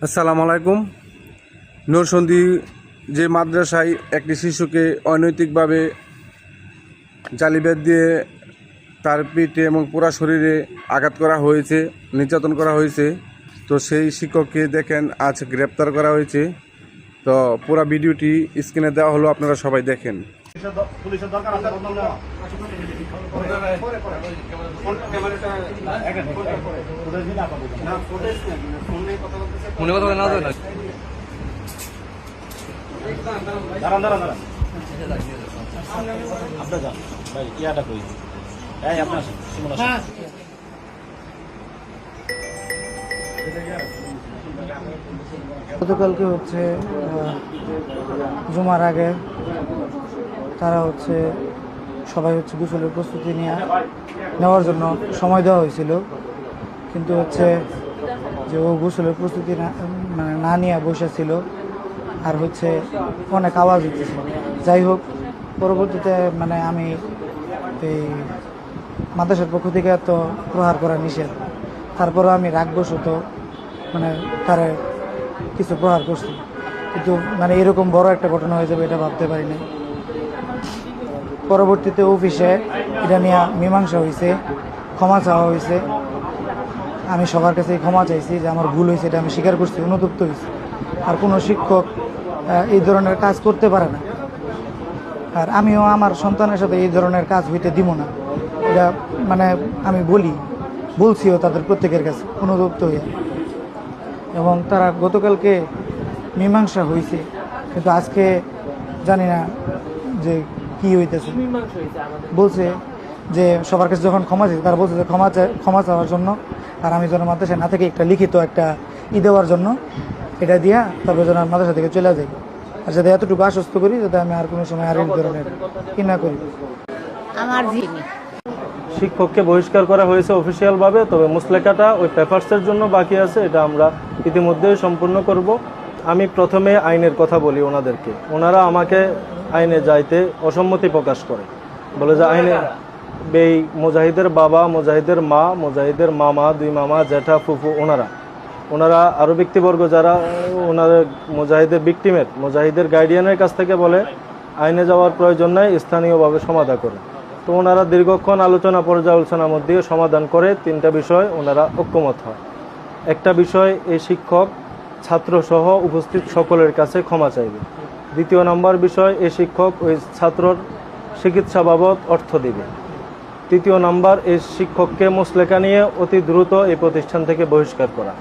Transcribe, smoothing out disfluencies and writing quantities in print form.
আসসালামু আলাইকুম। নরসন্দী যে মাদ্রাসায় একটি শিশুকে অনৈতিকভাবে জালিবেত দিয়ে তার পিঠে এবং পুরা শরীরে আঘাত করা হয়েছে, নির্যাতন করা হয়েছে, তো সেই শিক্ষককে দেখেন আজ গ্রেপ্তার করা হয়েছে। তো পুরা ভিডিওটি স্ক্রিনে দেওয়া হলো, আপনারা সবাই দেখেন। গতকালকে জুমার আগে তারা সবাই গোসলের প্রস্তুতি নেওয়ার জন্য সময় দেওয়া হয়েছিল, কিন্তু যে ও গোসলের প্রস্তুতি না নিয়ে বসেছিল আর অনেক আওয়াজ হইতেছে। যাই হোক, পরবর্তীতে আমি এই মাদ্রাসার পক্ষ থেকে তো প্রহার করা নিষেধ, তারপরে আমি রাগবশত তারে কিছু প্রহার করছি, কিন্তু এরকম বড় একটা ঘটনা হয়ে যাবে এটা ভাবতে পারিনি। পরবর্তীতে অফিসে এটা নিয়ে মীমাংসা হয়েছে, ক্ষমা চাওয়া হয়েছে। আমি সবার কাছে ক্ষমা চাইছি যে আমার ভুল হয়েছে, এটা আমি স্বীকার করছি, অনুতপ্ত হয়েছি। আর কোনো শিক্ষক এই ধরনের কাজ করতে পারে না, আর আমিও আমার সন্তানের সাথে এই ধরনের কাজ হইতে দিব না। এটা আমি বলছিও তাদের প্রত্যেকের কাছে অনুতপ্ত হয়ে। এবং তারা গতকালকে মীমাংসা হয়েছে, কিন্তু আজকে জানি না যে কি হইতেছে। বলছে যে সবার কাছে যখন ক্ষমা চাইছে, তারা বলছে যে ক্ষমা চাওয়ার জন্য, আর আমি যেন মাদ্রাসায় না থেকে একটা লিখিত একটা দেওয়ার জন্য এটা দিয়া তারপরে যেন মাদ্রাসা থেকে চলে যাই। আর যাতে এতটুকু আশ্বস্ত করি যাতে আমি আর কোনো সময় আর এই ধরনের কি না করি। আমার শিক্ষককে বহিষ্কার করা হয়েছে অফিসিয়ালভাবে, তবে মুসলেকাটা ওই পেপারসের জন্য বাকি আছে, এটা আমরা ইতিমধ্যেই সম্পূর্ণ করব। আমি প্রথমে আইনের কথা বলি ওনাদেরকে। ওনারা আমাকে আইনে যাইতে অসম্মতি প্রকাশ করে, বলে যে আইনে এই মুজাহিদের বাবা, মুজাহিদের মা, মুজাহিদের মামা, দুই মামা, জ্যাঠা, ফুফু, ওনারা আরও ব্যক্তিবর্গ যারা ওনাদের মুজাহিদের ভিকটিমের, মুজাহিদের গার্ডিয়ানের কাছ থেকে বলে আইনে যাওয়ার প্রয়োজন নাই, স্থানীয়ভাবে সমাধান করে। তো ওনারা দীর্ঘক্ষণ পর্যালোচনার মধ্যে সমাধান করে তিনটা বিষয় ওনারা ঐক্যমত হয়। একটা বিষয়, এই শিক্ষক ছাত্রসহ উপস্থিত সকলের কাছে ক্ষমা চাইবে। দ্বিতীয় নম্বর বিষয়, এই শিক্ষক ওই ছাত্রর চিকিৎসা বাবদ অর্থ দিবে। তৃতীয় নাম্বার, এই শিক্ষককে মুসলেকা নিয়ে অতি দ্রুত এই প্রতিষ্ঠান থেকে বহিষ্কার করা।